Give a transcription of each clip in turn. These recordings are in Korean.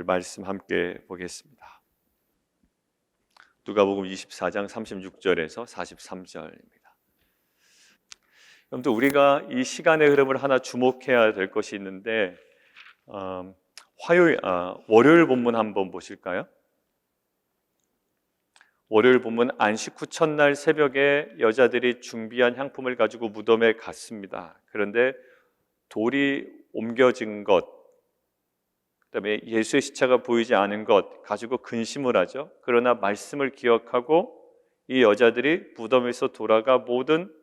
말씀 함께 보겠습니다. 누가복음 24장 36절에서 43절입니다. 여러분들, 우리가 이 시간의 흐름을 하나 주목해야 될 것이 있는데 월요일 본문 한번 보실까요? 월요일 본문 안식 후 첫날 새벽에 여자들이 준비한 향품을 가지고 무덤에 갔습니다. 그런데 돌이 옮겨진 것, 그다음에 예수의 시체가 보이지 않은 것 가지고 근심을 하죠. 그러나 말씀을 기억하고 이 여자들이 무덤에서 돌아가 모든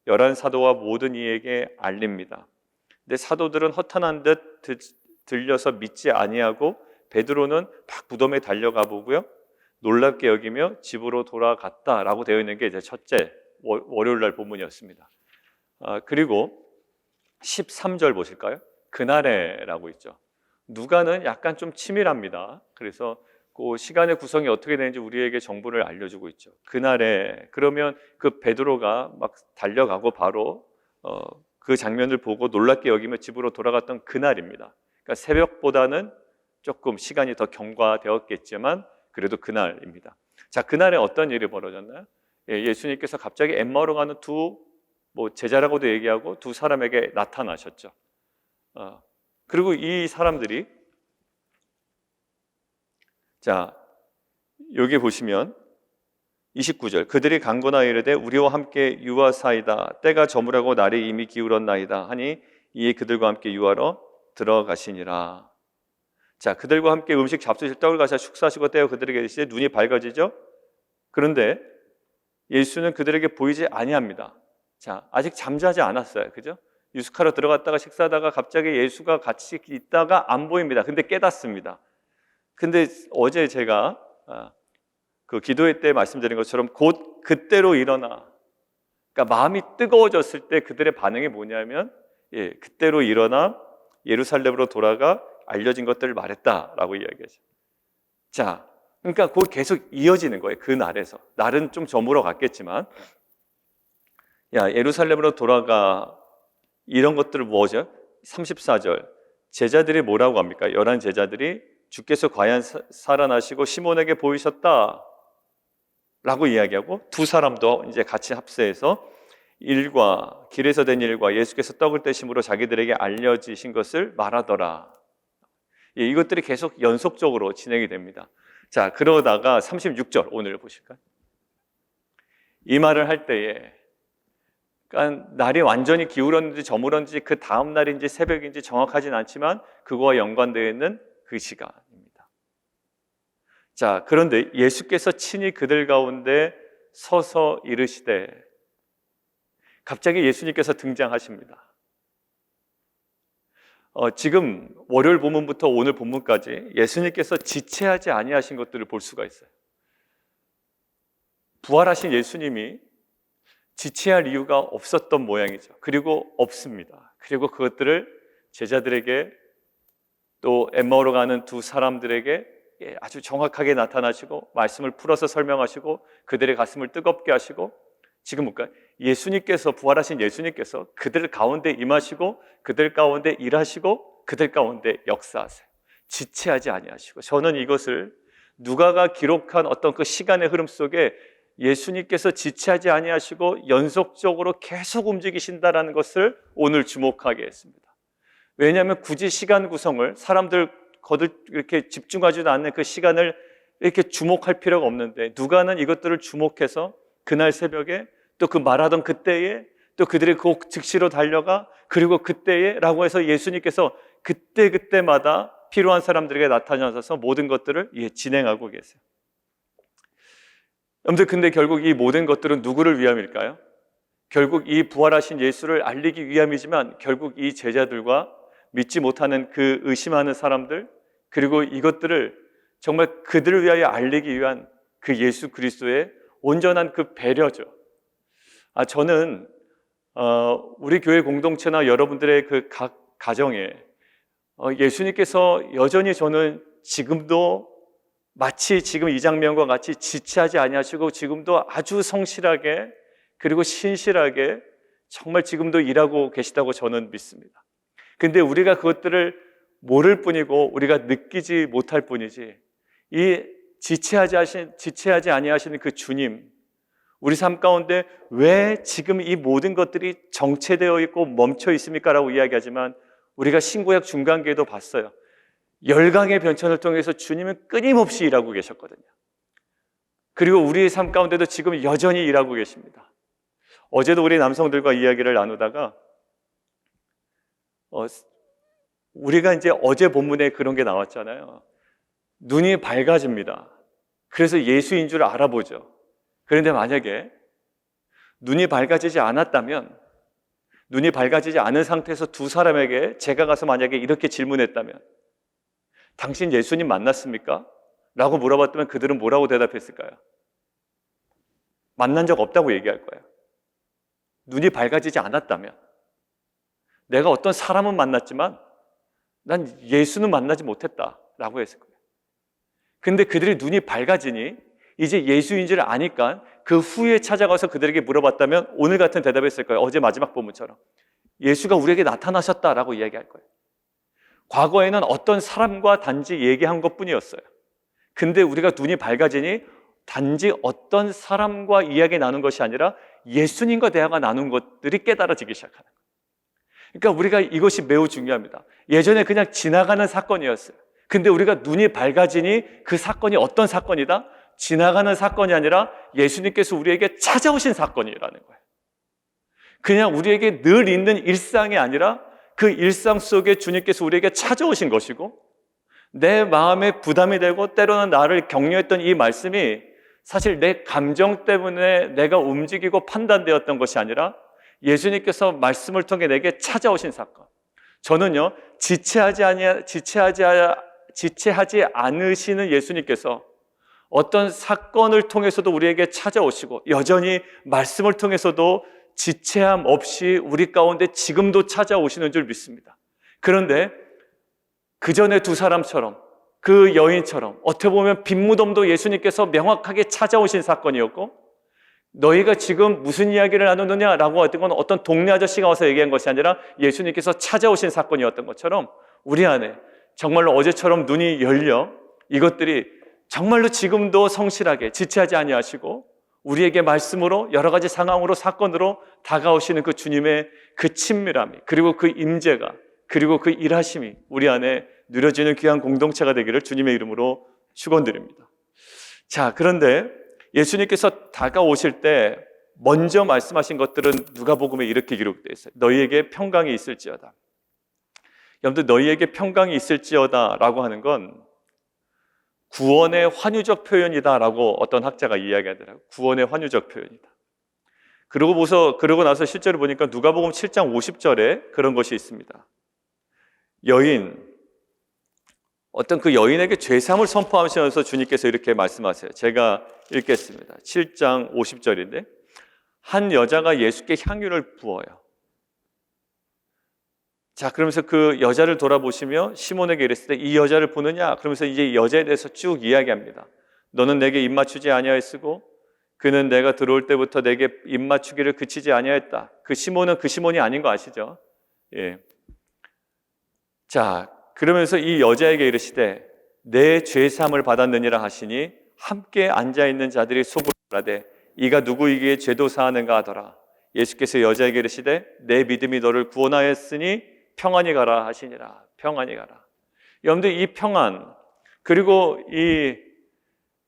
11사도와 모든 이에게 알립니다. 근데 사도들은 허탄한 듯 들려서 믿지 아니하고 베드로는 막 무덤에 달려가 보고요, 놀랍게 여기며 집으로 돌아갔다라고 되어 있는 게 이제 첫째 월요일 날 본문이었습니다. 그리고 13절 보실까요? 그날에라고 있죠. 누가는 약간 좀 치밀합니다. 그래서 그 시간의 구성이 어떻게 되는지 우리에게 정보를 알려주고 있죠. 그날에, 그러면 그 베드로가 막 달려가고 바로 그 장면을 보고 놀랍게 여기며 집으로 돌아갔던 그날입니다. 그러니까 새벽보다는 조금 시간이 더 경과되었겠지만 그래도 그날입니다. 자, 그날에 어떤 일이 벌어졌나요? 예수님께서 갑자기 엠마오로 가는 두 제자라고도 얘기하고 두 사람에게 나타나셨죠. 그리고 이 사람들이, 자, 여기 보시면 29절, 그들이 간구나 이르되 우리와 함께 유하사이다, 때가 저물하고 날이 이미 기울었나이다 하니 이에 그들과 함께 유하러 들어가시니라. 자, 그들과 함께 음식 잡수실 떡을 가서 축사하시고 떼어 그들에게 이르시되 눈이 밝아지죠. 그런데 예수는 그들에게 보이지 아니합니다. 자, 아직 잠자지 않았어요. 그죠? 유숙하러 들어갔다가 식사하다가 갑자기 예수가 같이 있다가 안 보입니다. 근데 깨닫습니다. 근데 어제 제가 그 기도회 때 말씀드린 것처럼 곧 그때로 일어나, 그러니까 마음이 뜨거워졌을 때 그들의 반응이 뭐냐면 그때로 일어나 예루살렘으로 돌아가 알려진 것들을 말했다라고 이야기하죠. 자, 그러니까 그걸 계속 이어지는 거예요. 그 날에서. 날은 좀 저물어 갔겠지만, 예루살렘으로 돌아가, 이런 것들을 뭐죠? 34절, 제자들이 뭐라고 합니까? 11 제자들이 주께서 과연 살아나시고 시몬에게 보이셨다 라고 이야기하고, 두 사람도 이제 같이 합세해서 길에서 된 일과 예수께서 떡을 떼심으로 자기들에게 알려지신 것을 말하더라. 이것들이 계속 연속적으로 진행이 됩니다. 자, 그러다가 36절 오늘 보실까요? 이 말을 할 때에, 그러니까 날이 완전히 기울었는지 저물었는지 그 다음 날인지 새벽인지 정확하진 않지만 그거와 연관되어 있는 그 시간입니다. 자, 그런데 예수께서 친히 그들 가운데 서서 이르시되, 갑자기 예수님께서 등장하십니다. 지금 월요일 본문부터 오늘 본문까지 예수님께서 지체하지 아니하신 것들을 볼 수가 있어요. 부활하신 예수님이 지체할 이유가 없었던 모양이죠. 그리고 없습니다. 그리고 그것들을 제자들에게, 또 엠마오로 가는 두 사람들에게 아주 정확하게 나타나시고 말씀을 풀어서 설명하시고 그들의 가슴을 뜨겁게 하시고, 지금 볼까요? 예수님께서, 부활하신 예수님께서 그들 가운데 임하시고 그들 가운데 일하시고 그들 가운데 역사하세요. 지체하지 아니하시고, 저는 이것을 누가가 기록한 어떤 그 시간의 흐름 속에 예수님께서 지체하지 아니하시고 연속적으로 계속 움직이신다라는 것을 오늘 주목하게 했습니다. 왜냐하면 굳이 시간 구성을 사람들 이렇게 집중하지도 않는 그 시간을 이렇게 주목할 필요가 없는데, 누가는 이것들을 주목해서 그날 새벽에, 또 그 말하던 그때에, 또 그들이 그 즉시로 달려가, 그리고 그때에 라고 해서 예수님께서 그때마다 필요한 사람들에게 나타나셔서 모든 것들을 진행하고 계세요. 여러분들, 근데 결국 이 모든 것들은 누구를 위함일까요? 결국 이 부활하신 예수를 알리기 위함이지만, 결국 이 제자들과 믿지 못하는 그 의심하는 사람들, 그리고 이것들을 정말 그들을 위하여 알리기 위한 그 예수 그리스도의 온전한 그 배려죠. 저는 우리 교회 공동체나 여러분들의 그 각 가정에 예수님께서 여전히, 저는 지금도 마치 지금 이 장면과 같이 지체하지 아니하시고 지금도 아주 성실하게 그리고 신실하게 정말 지금도 일하고 계시다고 저는 믿습니다. 근데 우리가 그것들을 모를 뿐이고 우리가 느끼지 못할 뿐이지, 이 지체하지 아니하시는 그 주님, 우리 삶 가운데 왜 지금 이 모든 것들이 정체되어 있고 멈춰 있습니까? 라고 이야기하지만 우리가 신구약 중간기에도 봤어요. 열강의 변천을 통해서 주님은 끊임없이 일하고 계셨거든요. 그리고 우리의 삶 가운데도 지금 여전히 일하고 계십니다. 어제도 우리 남성들과 이야기를 나누다가 우리가 이제 어제 본문에 그런 게 나왔잖아요. 눈이 밝아집니다. 그래서 예수인 줄 알아보죠. 그런데 만약에 눈이 밝아지지 않았다면, 눈이 밝아지지 않은 상태에서 두 사람에게 제가 가서 만약에 이렇게 질문했다면, 당신 예수님 만났습니까? 라고 물어봤다면 그들은 뭐라고 대답했을까요? 만난 적 없다고 얘기할 거예요. 눈이 밝아지지 않았다면. 내가 어떤 사람은 만났지만 난 예수는 만나지 못했다 라고 했을 거예요. 근데 그들이 눈이 밝아지니 이제 예수인 줄 아니까 그 후에 찾아가서 그들에게 물어봤다면 오늘 같은 대답했을 거예요. 어제 마지막 본문처럼 예수가 우리에게 나타나셨다라고 이야기할 거예요. 과거에는 어떤 사람과 단지 얘기한 것뿐이었어요. 근데 우리가 눈이 밝아지니 단지 어떤 사람과 이야기 나눈 것이 아니라 예수님과 대화가 나눈 것들이 깨달아지기 시작하는 거예요. 그러니까 우리가 이것이 매우 중요합니다. 예전에 그냥 지나가는 사건이었어요. 근데 우리가 눈이 밝아지니 그 사건이 어떤 사건이다? 지나가는 사건이 아니라 예수님께서 우리에게 찾아오신 사건이라는 거예요. 그냥 우리에게 늘 있는 일상이 아니라 그 일상 속에 주님께서 우리에게 찾아오신 것이고, 내 마음에 부담이 되고 때로는 나를 격려했던 이 말씀이 사실 내 감정 때문에 내가 움직이고 판단되었던 것이 아니라 예수님께서 말씀을 통해 내게 찾아오신 사건. 저는요, 지체하지 않으시는 예수님께서 어떤 사건을 통해서도 우리에게 찾아오시고 여전히 말씀을 통해서도 지체함 없이 우리 가운데 지금도 찾아오시는 줄 믿습니다. 그런데 그 전에 두 사람처럼, 그 여인처럼 어떻게 보면 빈무덤도 예수님께서 명확하게 찾아오신 사건이었고, 너희가 지금 무슨 이야기를 나누느냐라고 했던 건 어떤 동네 아저씨가 와서 얘기한 것이 아니라 예수님께서 찾아오신 사건이었던 것처럼 우리 안에 정말로 어제처럼 눈이 열려 이것들이 정말로 지금도 성실하게 지체하지 아니하시고 우리에게 말씀으로 여러 가지 상황으로 사건으로 다가오시는 그 주님의 그 친밀함이, 그리고 그 임재가, 그리고 그 일하심이 우리 안에 누려지는 귀한 공동체가 되기를 주님의 이름으로 축원드립니다. 자, 그런데 예수님께서 다가오실 때 먼저 말씀하신 것들은 누가복음에 이렇게 기록되어 있어요. 너희에게 평강이 있을지어다. 여러분들, 너희에게 평강이 있을지어다 라고 하는 건 구원의 환유적 표현이다 라고 어떤 학자가 이야기하더라고요. 구원의 환유적 표현이다. 그러고 나서 실제로 보니까 누가복음 7장 50절에 그런 것이 있습니다. 어떤 그 여인에게 죄사함을 선포하시면서 주님께서 이렇게 말씀하세요. 제가 읽겠습니다. 7장 50절인데, 한 여자가 예수께 향유를 부어요. 자, 그러면서 그 여자를 돌아보시며 시몬에게 이랬을 때, 이 여자를 보느냐? 그러면서 이제 이 여자에 대해서 쭉 이야기합니다. 너는 내게 입맞추지 아니하였으고 그는 내가 들어올 때부터 내게 입맞추기를 그치지 아니하였다. 그 시몬은 그 시몬이 아닌 거 아시죠? 예. 자, 그러면서 이 여자에게 이르시되 내 죄사함을 받았느니라 하시니 함께 앉아있는 자들이 속으로 말하되 이가 누구이기에 죄도 사하는가 하더라. 예수께서 여자에게 이르시되 내 믿음이 너를 구원하였으니 평안히 가라 하시니라. 평안히 가라. 여러분들, 이 평안, 그리고 이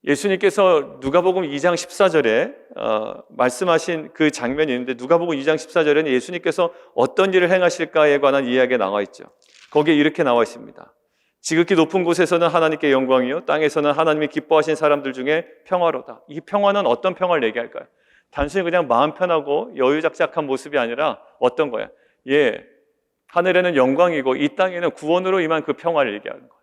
예수님께서 누가복음 2장 14절에 말씀하신 그 장면이 있는데, 누가복음 2장 14절에는 예수님께서 어떤 일을 행하실까에 관한 이야기가 나와 있죠. 거기에 이렇게 나와 있습니다. 지극히 높은 곳에서는 하나님께 영광이요 땅에서는 하나님이 기뻐하신 사람들 중에 평화로다. 이 평화는 어떤 평화를 얘기할까요? 단순히 그냥 마음 편하고 여유작작한 모습이 아니라 어떤 거야? 하늘에는 영광이고 이 땅에는 구원으로 임한 그 평화를 얘기하는 거예요.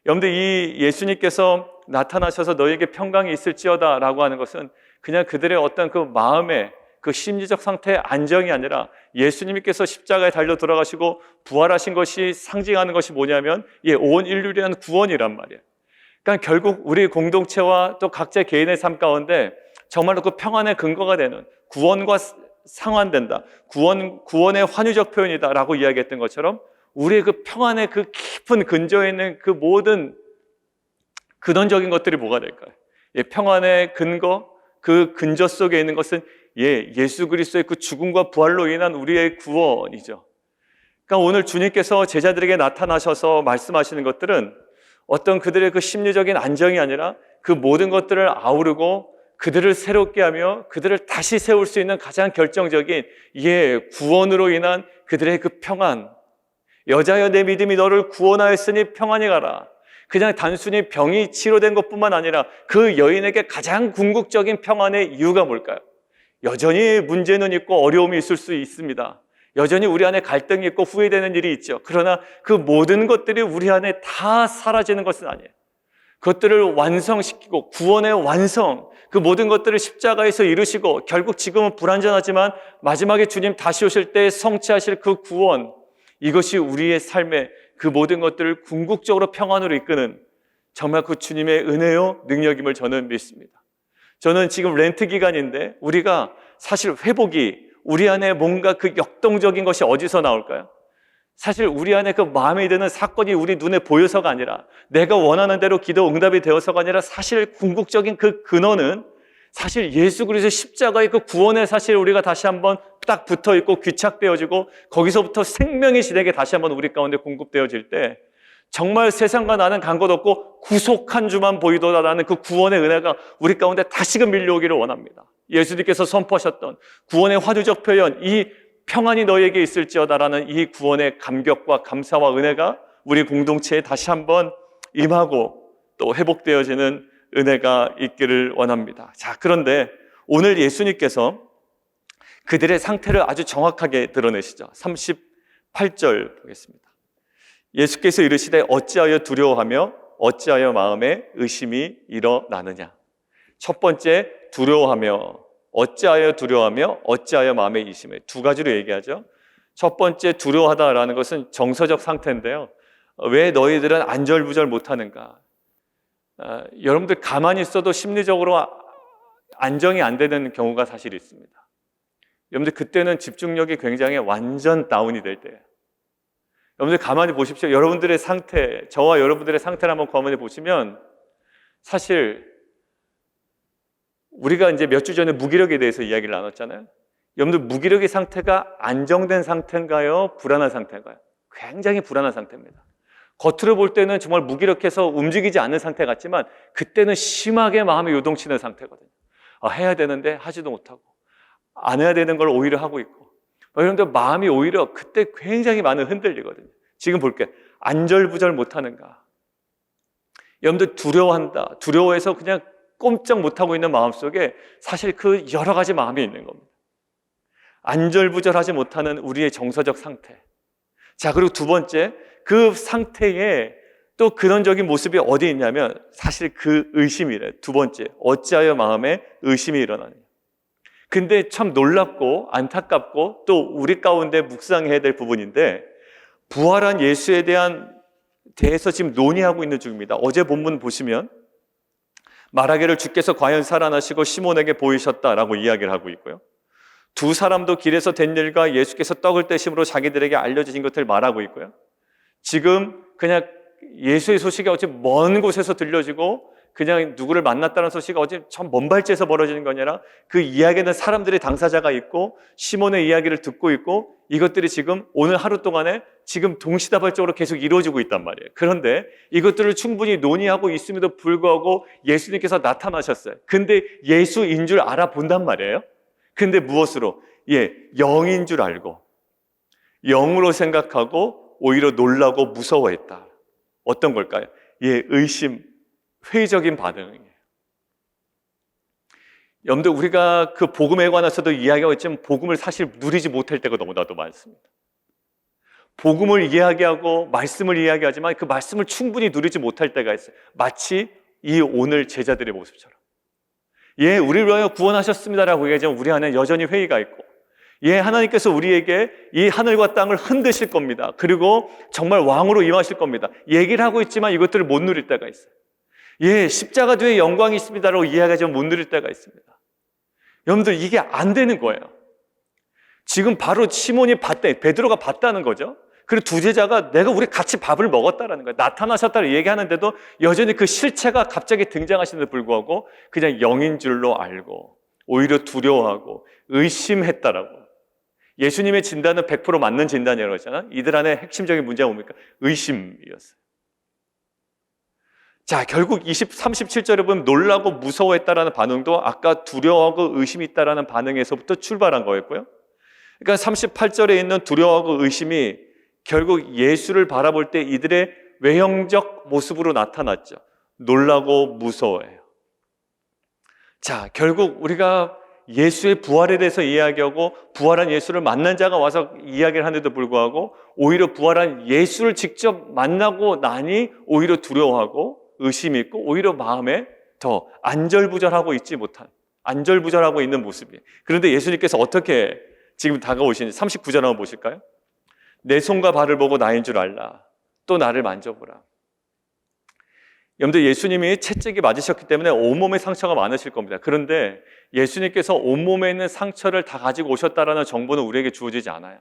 여러분들, 이 예수님께서 나타나셔서 너에게 평강이 있을지어다 라고 하는 것은 그냥 그들의 어떤 그 마음의 그 심리적 상태의 안정이 아니라 예수님께서 십자가에 달려 돌아가시고 부활하신 것이 상징하는 것이 뭐냐면 온 인류를 위한 구원이란 말이에요. 그러니까 결국 우리 공동체와 또 각자 개인의 삶 가운데 정말로 그 평안의 근거가 되는 구원과 상환된다. 구원의 환유적 표현이다 라고 이야기했던 것처럼 우리의 그 평안의 그 깊은 근저에 있는 그 모든 근원적인 것들이 뭐가 될까요? 평안의 근거, 그 근저 속에 있는 것은 예수 그리스도의 그 죽음과 부활로 인한 우리의 구원이죠. 그러니까 오늘 주님께서 제자들에게 나타나셔서 말씀하시는 것들은 어떤 그들의 그 심리적인 안정이 아니라 그 모든 것들을 아우르고 그들을 새롭게 하며 그들을 다시 세울 수 있는 가장 결정적인 구원으로 인한 그들의 그 평안. 여자여 내 믿음이 너를 구원하였으니 평안히 가라. 그냥 단순히 병이 치료된 것뿐만 아니라 그 여인에게 가장 궁극적인 평안의 이유가 뭘까요? 여전히 문제는 있고 어려움이 있을 수 있습니다. 여전히 우리 안에 갈등이 있고 후회되는 일이 있죠. 그러나 그 모든 것들이 우리 안에 다 사라지는 것은 아니에요. 그것들을 완성시키고 구원의 완성, 그 모든 것들을 십자가에서 이루시고 결국 지금은 불완전하지만 마지막에 주님 다시 오실 때 성취하실 그 구원, 이것이 우리의 삶의 그 모든 것들을 궁극적으로 평안으로 이끄는 정말 그 주님의 은혜요 능력임을 저는 믿습니다. 저는 지금 렌트 기간인데 우리가 사실 회복이 우리 안에 뭔가 그 역동적인 것이 어디서 나올까요? 사실 우리 안에 그 마음에 드는 사건이 우리 눈에 보여서가 아니라 내가 원하는 대로 기도 응답이 되어서가 아니라 사실 궁극적인 그 근원은 사실 예수 그리스도의 십자가의 그 구원에 사실 우리가 다시 한번 딱 붙어있고 귀착되어지고 거기서부터 생명의 시대가 다시 한번 우리 가운데 공급되어질 때 정말 세상과 나는 간 것 없고 구속한 주만 보이도다라는 그 구원의 은혜가 우리 가운데 다시금 밀려오기를 원합니다. 예수님께서 선포하셨던 구원의 화두적 표현, 이 평안이 너에게 있을지어다라는 이 구원의 감격과 감사와 은혜가 우리 공동체에 다시 한번 임하고 또 회복되어지는 은혜가 있기를 원합니다. 자, 그런데 오늘 예수님께서 그들의 상태를 아주 정확하게 드러내시죠. 38절 보겠습니다. 예수께서 이르시되 어찌하여 두려워하며 어찌하여 마음에 의심이 일어나느냐. 첫 번째, 두려워하며 어찌하여 마음에 의심해. 두 가지로 얘기하죠. 첫 번째, 두려워하다라는 것은 정서적 상태인데요. 왜 너희들은 안절부절 못하는가? 여러분들 가만히 있어도 심리적으로 안정이 안 되는 경우가 사실 있습니다. 여러분들 그때는 집중력이 굉장히 완전 다운이 될 때예요. 여러분들 가만히 보십시오. 여러분들의 상태, 저와 여러분들의 상태를 한번 가만히 보시면 사실 우리가 이제 몇 주 전에 무기력에 대해서 이야기를 나눴잖아요. 여러분들 무기력의 상태가 안정된 상태인가요? 불안한 상태인가요? 굉장히 불안한 상태입니다. 겉으로 볼 때는 정말 무기력해서 움직이지 않는 상태 같지만 그때는 심하게 마음이 요동치는 상태거든요. 해야 되는데 하지도 못하고 안 해야 되는 걸 오히려 하고 있고 여러분들 마음이 오히려 그때 굉장히 많은 흔들리거든요. 지금 볼게요. 안절부절 못하는가? 여러분들 두려워한다. 두려워해서 그냥 꼼짝 못하고 있는 마음속에 사실 그 여러 가지 마음이 있는 겁니다. 안절부절하지 못하는 우리의 정서적 상태. 자, 그리고 두 번째, 그 상태에 또 근원적인 모습이 어디 있냐면 사실 그 의심이래. 두 번째, 어찌하여 마음에 의심이 일어나느냐. 근데 참 놀랍고 안타깝고 또 우리 가운데 묵상해야 될 부분인데 부활한 예수에 대해서 지금 논의하고 있는 중입니다. 어제 본문 보시면 말하기를 주께서 과연 살아나시고 시몬에게 보이셨다라고 이야기를 하고 있고요. 두 사람도 길에서 된 일과 예수께서 떡을 떼심으로 자기들에게 알려주신 것을 말하고 있고요. 지금 그냥 예수의 소식이 어찌 먼 곳에서 들려지고 그냥 누구를 만났다는 소식이 어찌 참 먼 발치에서 벌어지는 거 아니라 그 이야기는 사람들이 당사자가 있고 시몬의 이야기를 듣고 있고 이것들이 지금 오늘 하루 동안에 지금 동시다발적으로 계속 이루어지고 있단 말이에요. 그런데 이것들을 충분히 논의하고 있음에도 불구하고 예수님께서 나타나셨어요. 근데 예수인 줄 알아본단 말이에요. 근데 무엇으로? 영인 줄 알고 영으로 생각하고 오히려 놀라고 무서워했다. 어떤 걸까요? 의심, 회의적인 반응이에요. 여러분들 우리가 그 복음에 관해서도 이야기하고 있지만 복음을 사실 누리지 못할 때가 너무나도 많습니다. 복음을 이야기하고 말씀을 이야기하지만 그 말씀을 충분히 누리지 못할 때가 있어요. 마치 이 오늘 제자들의 모습처럼. 우리를 위하여 구원하셨습니다라고 얘기하지만 우리 안에 여전히 회의가 있고 하나님께서 우리에게 이 하늘과 땅을 흔드실 겁니다. 그리고 정말 왕으로 임하실 겁니다. 얘기를 하고 있지만 이것들을 못 누릴 때가 있어요. 십자가 뒤에 영광이 있습니다라고 이야기하지만 못 누릴 때가 있습니다. 여러분들 이게 안 되는 거예요. 지금 바로 시몬이 베드로가 봤다는 거죠. 그리고 두 제자가 내가 우리 같이 밥을 먹었다라는 거예요. 나타나셨다고 얘기하는데도 여전히 그 실체가 갑자기 등장하시는데도 불구하고 그냥 영인 줄로 알고 오히려 두려워하고 의심했다라고. 예수님의 진단은 100% 맞는 진단이라고 했잖아요. 이들 안에 핵심적인 문제가 뭡니까? 의심이었어요. 자, 결국 37절에 보면 놀라고 무서워했다라는 반응도 아까 두려워하고 의심이 있다라는 반응에서부터 출발한 거였고요. 그러니까 38절에 있는 두려워하고 의심이 결국 예수를 바라볼 때 이들의 외형적 모습으로 나타났죠. 놀라고 무서워해요. 자, 결국 우리가 예수의 부활에 대해서 이야기하고 부활한 예수를 만난 자가 와서 이야기를 하는데도 불구하고 오히려 부활한 예수를 직접 만나고 나니 오히려 두려워하고 의심이 있고 오히려 마음에 더 안절부절하고 있는 모습이에요. 그런데 예수님께서 어떻게 지금 다가오시는지 39절 한번 보실까요? 내 손과 발을 보고 나인 줄 알라. 또 나를 만져보라. 여러분들 예수님이 채찍이 맞으셨기 때문에 온몸에 상처가 많으실 겁니다. 그런데 예수님께서 온몸에 있는 상처를 다 가지고 오셨다라는 정보는 우리에게 주어지지 않아요.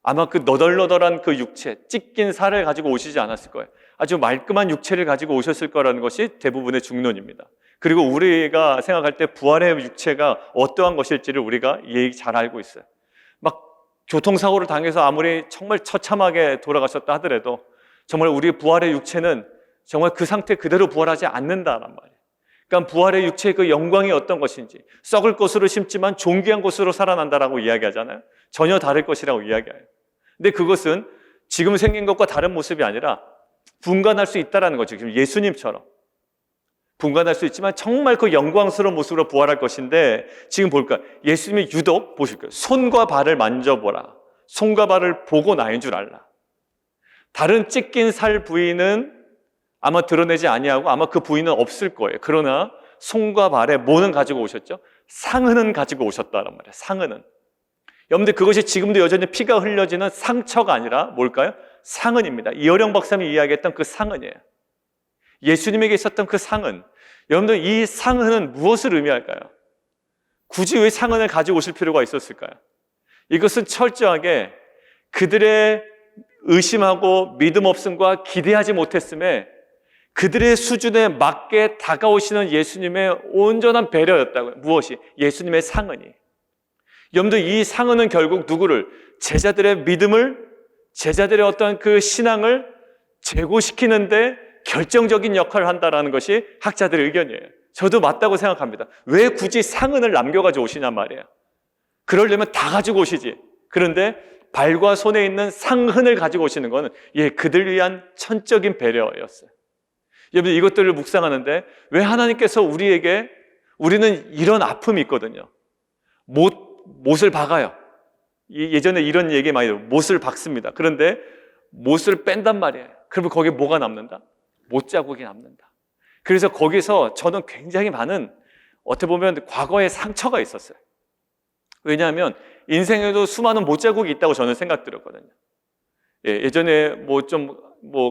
아마 그 너덜너덜한 그 육체, 찢긴 살을 가지고 오시지 않았을 거예요. 아주 말끔한 육체를 가지고 오셨을 거라는 것이 대부분의 중론입니다. 그리고 우리가 생각할 때 부활의 육체가 어떠한 것일지를 우리가 잘 알고 있어요. 막 교통사고를 당해서 아무리 정말 처참하게 돌아가셨다 하더라도 정말 우리의 부활의 육체는 정말 그 상태 그대로 부활하지 않는다란 말이에요. 그러니까 부활의 육체의 그 영광이 어떤 것인지 썩을 것으로 심지만 존귀한 것으로 살아난다라고 이야기하잖아요. 전혀 다를 것이라고 이야기해요. 근데 그것은 지금 생긴 것과 다른 모습이 아니라 분간할 수 있다는 거죠. 지금 예수님처럼 분간할 수 있지만 정말 그 영광스러운 모습으로 부활할 것인데 지금 볼까요? 예수님이 유독 보실까요? 손과 발을 만져보라. 손과 발을 보고 나인 줄 알라. 다른 찢긴 살 부위는 아마 드러내지 아니하고 아마 그 부위는 없을 거예요. 그러나 손과 발에 뭐는 가지고 오셨죠? 상흔은 가지고 오셨다란 말이에요. 상흔은. 여러분들 그것이 지금도 여전히 피가 흘려지는 상처가 아니라 뭘까요? 상흔입니다. 이어령 박사님이 이야기했던 그 상흔이에요. 예수님에게 있었던 그 상흔. 여러분들 이 상흔은 무엇을 의미할까요? 굳이 왜 상흔을 가지고 오실 필요가 있었을까요? 이것은 철저하게 그들의 의심하고 믿음 없음과 기대하지 못했음에 그들의 수준에 맞게 다가오시는 예수님의 온전한 배려였다고요. 무엇이? 예수님의 상흔이. 여러분들 이 상흔은 결국 누구를? 제자들의 믿음을, 제자들의 어떤 그 신앙을 제고시키는데 결정적인 역할을 한다는 것이 학자들의 의견이에요. 저도 맞다고 생각합니다. 왜 굳이 상흔을 남겨가지고 오시냔 말이에요. 그러려면 다 가지고 오시지. 그런데 발과 손에 있는 상흔을 가지고 오시는 것은 그들 위한 천적인 배려였어요. 여러분 이것들을 묵상하는데 왜 하나님께서 우리는 이런 아픔이 있거든요. 못을 박아요. 예전에 이런 얘기 많이 들어요. 못을 박습니다. 그런데 못을 뺀단 말이에요. 그러면 거기에 뭐가 남는다? 못자국이 남는다. 그래서 거기서 저는 굉장히 많은 어떻게 보면 과거의 상처가 있었어요. 왜냐하면 인생에도 수많은 못자국이 있다고 저는 생각 들었거든요. 예전에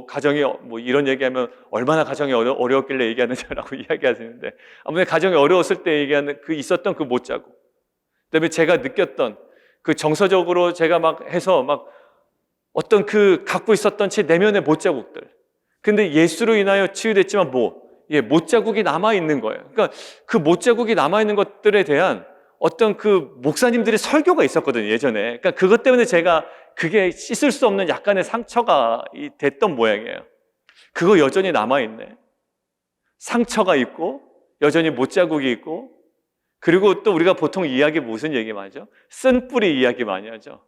가정이 이런 얘기하면 얼마나 가정이 어려웠길래 얘기하느냐라고 이야기하시는데 아무튼 가정이 어려웠을 때 얘기하는 있었던 그 못자국. 그다음에 제가 느꼈던 그 정서적으로 제가 해서 어떤 갖고 있었던 제 내면의 못자국들. 근데 예수로 인하여 치유됐지만 못자국이 남아있는 거예요. 그러니까 그 못자국이 남아있는 것들에 대한 어떤 그 목사님들의 설교가 있었거든요, 예전에. 그러니까 그것 때문에 제가 그게 씻을 수 없는 약간의 상처가 됐던 모양이에요. 그거 여전히 남아있네. 상처가 있고, 여전히 못자국이 있고, 그리고 또 우리가 보통 무슨 얘기 많이 하죠? 쓴뿌리 이야기 많이 하죠.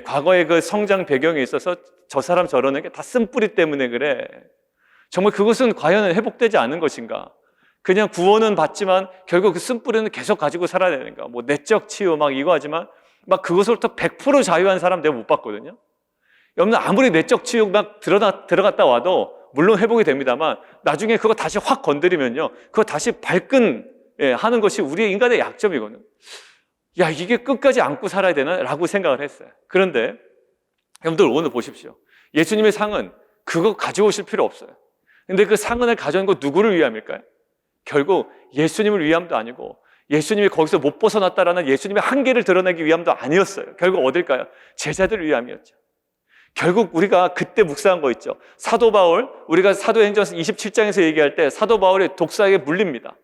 과거의 그 성장 배경에 있어서 저 사람 저러는 게 다 쓴뿌리 때문에 그래. 정말 그것은 과연 회복되지 않은 것인가? 그냥 구원은 받지만 결국 그 쓴뿌리는 계속 가지고 살아야 되는가? 내적 치유 이거 하지만 그것으로부터 100% 자유한 사람 내가 못 봤거든요. 여러분 아무리 내적 치유 들어갔다 와도 물론 회복이 됩니다만 나중에 그거 다시 확 건드리면요. 그거 다시 하는 것이 우리의 인간의 약점이거든요. 이게 끝까지 안고 살아야 되나? 라고 생각을 했어요. 그런데 여러분들 오늘 보십시오. 예수님의 상은 그거 가져오실 필요 없어요. 근데 그 상은을 가져온 거 누구를 위함일까요? 결국 예수님을 위함도 아니고 예수님이 거기서 못 벗어났다라는 예수님의 한계를 드러내기 위함도 아니었어요. 결국 어딜까요? 제자들을 위함이었죠. 결국 우리가 그때 묵상한 거 있죠. 사도 바울, 우리가 사도행전 27장에서 얘기할 때 사도 바울이 독사에게 물립니다.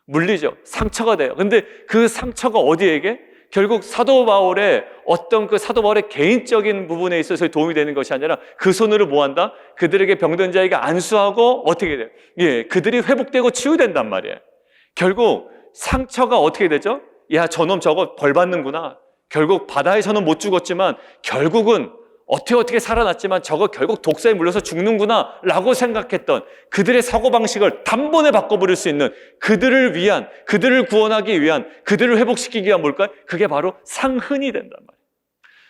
물리죠. 상처가 돼요. 근데 그 상처가 어디에게? 결국 사도 바울의 어떤 그 사도 바울의 개인적인 부분에 있어서 도움이 되는 것이 아니라 그 손으로 뭐 한다? 그들에게 병든 자에게 안수하고 어떻게 돼요? 예, 그들이 회복되고 치유된단 말이에요. 결국 상처가 어떻게 되죠? 야, 저놈 저거 벌 받는구나. 결국 바다에서는 못 죽었지만 결국은 어떻게 살아났지만 저거 결국 독사에 물려서 죽는구나 라고 생각했던 그들의 사고방식을 단번에 바꿔버릴 수 있는 그들을 위한, 그들을 구원하기 위한, 그들을 회복시키기 위한 뭘까요? 그게 바로 상흔이 된단 말이에요.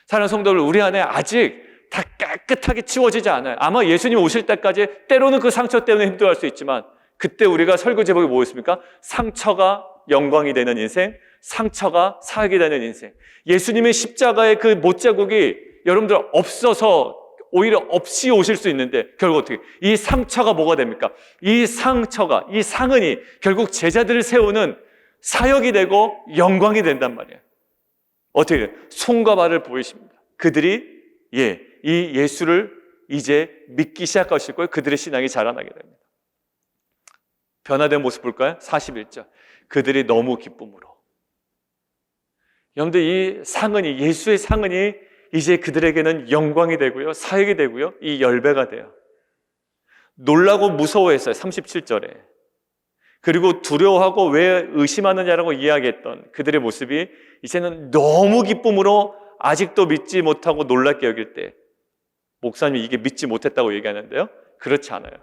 사랑하는 성도들, 우리 안에 아직 다 깨끗하게 치워지지 않아요. 아마 예수님 오실 때까지 때로는 그 상처 때문에 힘들어할 수 있지만 그때 우리가 설교 제목이 뭐였습니까? 상처가 영광이 되는 인생, 상처가 사역이 되는 인생. 예수님의 십자가의 그 못자국이 여러분들 없어서 오히려 없이 오실 수 있는데 결국 어떻게? 이 상처가 뭐가 됩니까? 이 상처가, 이 상흔이 결국 제자들을 세우는 사역이 되고 영광이 된단 말이에요. 어떻게 돼요? 손과 발을 보이십니다. 그들이 이 예수를 이제 믿기 시작하실 거예요. 그들의 신앙이 자라나게 됩니다. 변화된 모습 볼까요? 41절. 그들이 너무 기쁨으로. 여러분들 이 상흔이, 예수의 상흔이 이제 그들에게는 영광이 되고요, 사역이 되고요, 이 열배가 돼요. 놀라고 무서워했어요. 37절에. 그리고 두려워하고 왜 의심하느냐라고 이야기했던 그들의 모습이 이제는 너무 기쁨으로 아직도 믿지 못하고 놀랍게 여길 때, 목사님이 이게 믿지 못했다고 얘기하는데요, 그렇지 않아요.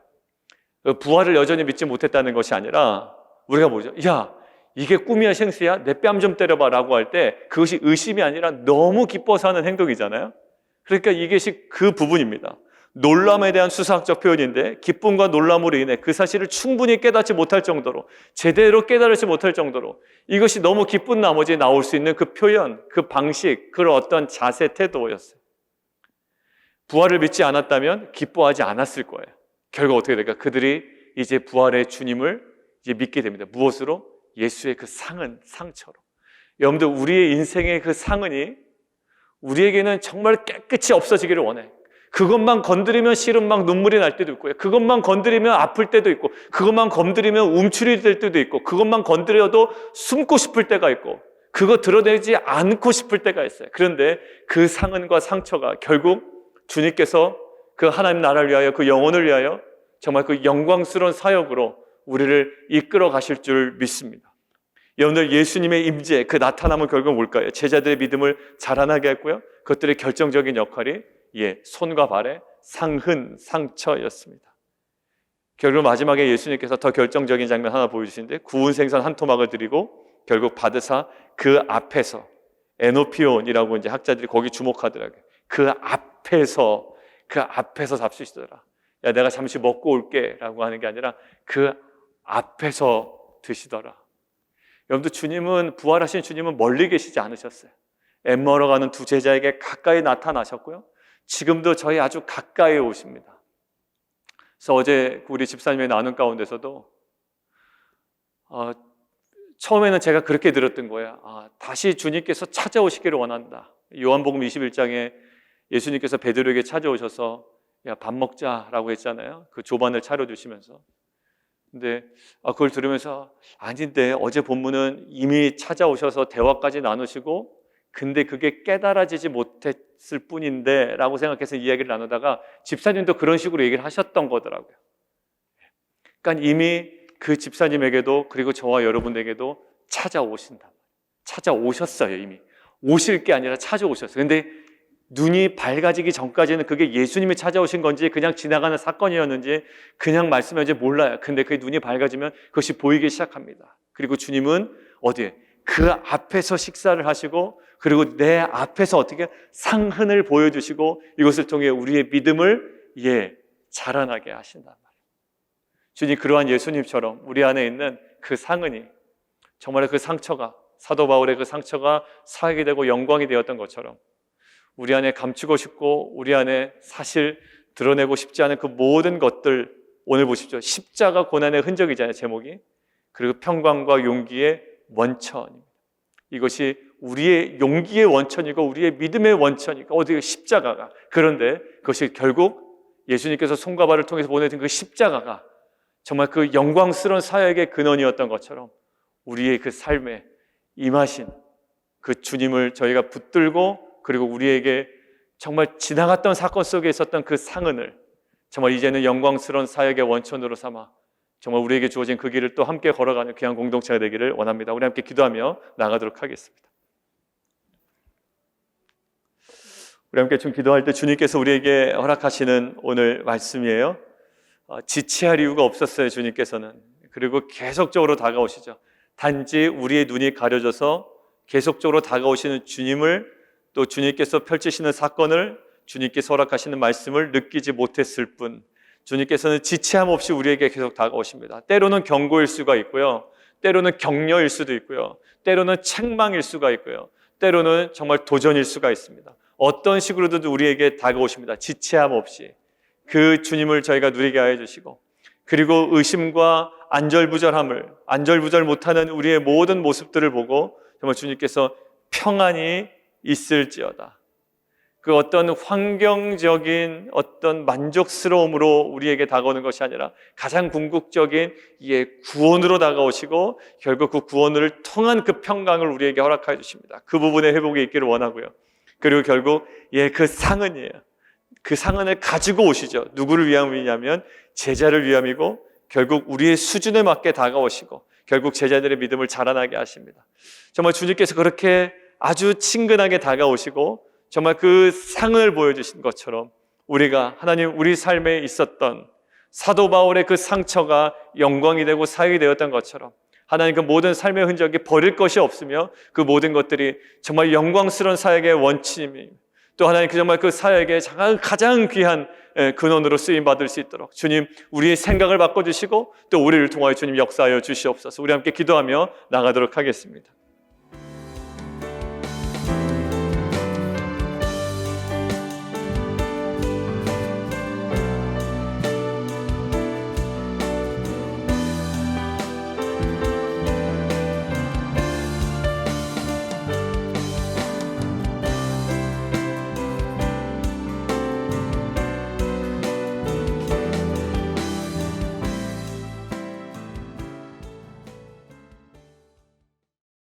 부활을 여전히 믿지 못했다는 것이 아니라 우리가 뭐죠? 야, 이게 꿈이야 생수야? 내 뺨 좀 때려봐 라고 할 때 그것이 의심이 아니라 너무 기뻐서 하는 행동이잖아요. 그러니까 이것이 그 부분입니다. 놀람에 대한 수사학적 표현인데 기쁨과 놀람으로 인해 그 사실을 충분히 깨닫지 못할 정도로, 제대로 깨달지 못할 정도로 이것이 너무 기쁜 나머지 나올 수 있는 그 표현, 그 방식, 그런 어떤 자세, 태도였어요. 부활을 믿지 않았다면 기뻐하지 않았을 거예요. 결국 어떻게 될까? 그들이 이제 부활의 주님을 이제 믿게 됩니다. 무엇으로? 예수의 그 상흔, 상처로. 여러분들, 우리의 인생의 그 상흔이 우리에게는 정말 깨끗이 없어지기를 원해. 그것만 건드리면 실은 막 눈물이 날 때도 있고요. 그것만 건드리면 아플 때도 있고, 그것만 건드리면 움츠릴 때도 있고, 그것만 건드려도 숨고 싶을 때가 있고, 그거 드러내지 않고 싶을 때가 있어요. 그런데 그 상흔과 상처가 결국 주님께서 그 하나님 나라를 위하여, 그 영혼을 위하여 정말 그 영광스러운 사역으로 우리를 이끌어 가실 줄 믿습니다. 여러분들, 예수님의 임재, 그 나타남은 결국 뭘까요? 제자들의 믿음을 자라나게 했고요, 그것들의 결정적인 역할이 손과 발의 상흔, 상처였습니다. 결국 마지막에 예수님께서 더 결정적인 장면 하나 보여주시는데, 구운 생선 한 토막을 드리고 결국 받으사 그 앞에서, 에노피온이라고 이제 학자들이 거기 주목하더라고요. 그 앞에서 잡수시더라. 야, 내가 잠시 먹고 올게 라고 하는 게 아니라 그 앞에서 드시더라. 여러분들, 주님은, 부활하신 주님은 멀리 계시지 않으셨어요. 엠마오로 가는 두 제자에게 가까이 나타나셨고요, 지금도 저희 아주 가까이 오십니다. 그래서 어제 우리 집사님의 나눔 가운데서도 처음에는 제가 그렇게 들었던 거예요. 다시 주님께서 찾아오시기를 원한다. 요한복음 21장에 예수님께서 베드로에게 찾아오셔서 야, 밥 먹자라고 했잖아요. 그 조반을 차려주시면서. 근데 그걸 들으면서 아닌데, 어제 본문은 이미 찾아오셔서 대화까지 나누시고 근데 그게 깨달아지지 못했을 뿐인데 라고 생각해서 이야기를 나누다가 집사님도 그런 식으로 얘기를 하셨던 거더라고요. 그러니까 이미 그 집사님에게도, 그리고 저와 여러분에게도 찾아오신다. 찾아오셨어요. 이미 오실 게 아니라 찾아오셨어요. 근데 눈이 밝아지기 전까지는 그게 예수님이 찾아오신 건지 그냥 지나가는 사건이었는지 그냥 말씀이었는지 몰라요. 근데 그 눈이 밝아지면 그것이 보이기 시작합니다. 그리고 주님은 어디에? 그 앞에서 식사를 하시고, 그리고 내 앞에서 어떻게 상흔을 보여주시고 이것을 통해 우리의 믿음을 자라나게 하신단 말이에요. 주님, 그러한 예수님처럼 우리 안에 있는 그 상흔이, 정말 그 상처가, 사도 바울의 그 상처가 사역이 되고 영광이 되었던 것처럼 우리 안에 감추고 싶고 우리 안에 사실 드러내고 싶지 않은 그 모든 것들, 오늘 보십시오. 십자가 고난의 흔적이잖아요, 제목이. 그리고 평강과 용기의 원천입니다. 이것이 우리의 용기의 원천이고 우리의 믿음의 원천이고 어디 십자가가, 그런데 그것이 결국 예수님께서 손과 발을 통해서 보내준 그 십자가가 정말 그 영광스러운 사역의 근원이었던 것처럼 우리의 그 삶에 임하신 그 주님을 저희가 붙들고, 그리고 우리에게 정말 지나갔던 사건 속에 있었던 그 상흔을 정말 이제는 영광스러운 사역의 원천으로 삼아 정말 우리에게 주어진 그 길을 또 함께 걸어가는 귀한 공동체가 되기를 원합니다. 우리 함께 기도하며 나가도록 하겠습니다. 우리 함께 좀 기도할 때 주님께서 우리에게 허락하시는 오늘 말씀이에요. 지체할 이유가 없었어요, 주님께서는. 그리고 계속적으로 다가오시죠. 단지 우리의 눈이 가려져서 계속적으로 다가오시는 주님을, 또 주님께서 펼치시는 사건을, 주님께서 허락하시는 말씀을 느끼지 못했을 뿐, 주님께서는 지체함 없이 우리에게 계속 다가오십니다. 때로는 경고일 수가 있고요, 때로는 격려일 수도 있고요, 때로는 책망일 수가 있고요, 때로는 정말 도전일 수가 있습니다. 어떤 식으로든 우리에게 다가오십니다. 지체함 없이 그 주님을 저희가 누리게 하여 주시고, 그리고 의심과 안절부절 못하는 우리의 모든 모습들을 보고 정말 주님께서 평안이 있을지어다, 그 어떤 환경적인 어떤 만족스러움으로 우리에게 다가오는 것이 아니라 가장 궁극적인 구원으로 다가오시고, 결국 그 구원을 통한 그 평강을 우리에게 허락하여 주십니다. 그 부분에 회복이 있기를 원하고요. 그리고 결국 그 상흔이에요. 그 상흔을 가지고 오시죠. 누구를 위함이냐면 제자를 위함이고, 결국 우리의 수준에 맞게 다가오시고 결국 제자들의 믿음을 자라나게 하십니다. 정말 주님께서 그렇게 아주 친근하게 다가오시고 정말 그 상을 보여주신 것처럼 우리가 하나님, 우리 삶에 있었던 사도 바울의 그 상처가 영광이 되고 사역이 되었던 것처럼 하나님, 그 모든 삶의 흔적이 버릴 것이 없으며 그 모든 것들이 정말 영광스러운 사역의 원칙입니다. 또 하나님, 정말 그 사역의 가장 귀한 근원으로 쓰임받을 수 있도록 주님, 우리의 생각을 바꿔주시고 또 우리를 통하여 주님 역사하여 주시옵소서. 우리 함께 기도하며 나가도록 하겠습니다.